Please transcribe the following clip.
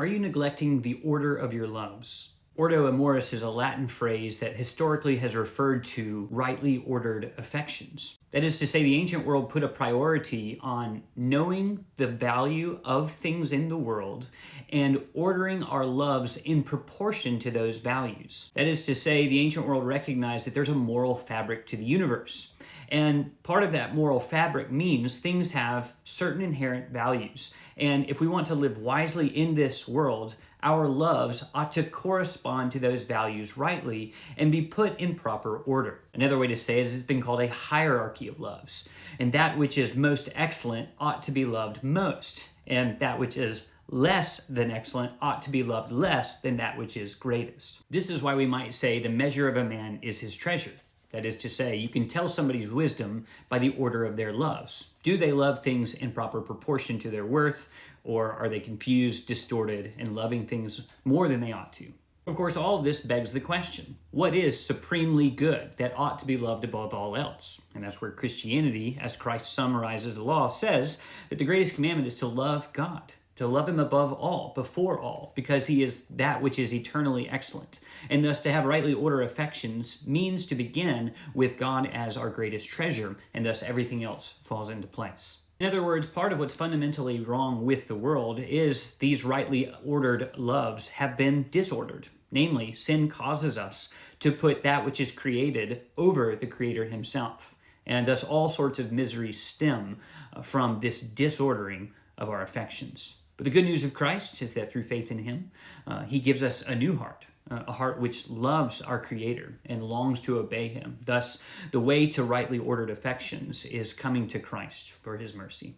Are you neglecting the order of your loves? Ordo amoris is a Latin phrase that historically has referred to rightly ordered affections. That is to say, the ancient world put a priority on knowing the value of things in the world and ordering our loves in proportion to those values. That is to say, the ancient world recognized that there's a moral fabric to the universe. And part of that moral fabric means things have certain inherent values. And if we want to live wisely in this world, our loves ought to correspond to those values rightly and be put in proper order. Another way to say it is it's been called a hierarchy of loves. And that which is most excellent ought to be loved most. And that which is less than excellent ought to be loved less than that which is greatest. This is why we might say the measure of a man is his treasure. That is to say, you can tell somebody's wisdom by the order of their loves. Do they love things in proper proportion to their worth, or are they confused, distorted, and loving things more than they ought to? Of course, all of this begs the question, what is supremely good that ought to be loved above all else? And that's where Christianity, as Christ summarizes the law, says that the greatest commandment is to love God, to love him above all, before all, because he is that which is eternally excellent. And thus to have rightly ordered affections means to begin with God as our greatest treasure, and thus everything else falls into place. In other words, part of what's fundamentally wrong with the world is these rightly ordered loves have been disordered. Namely, sin causes us to put that which is created over the Creator himself. And thus all sorts of miseries stem from this disordering of our affections. But the good news of Christ is that through faith in him, he gives us a new heart, a heart which loves our Creator and longs to obey him. Thus, the way to rightly ordered affections is coming to Christ for his mercy.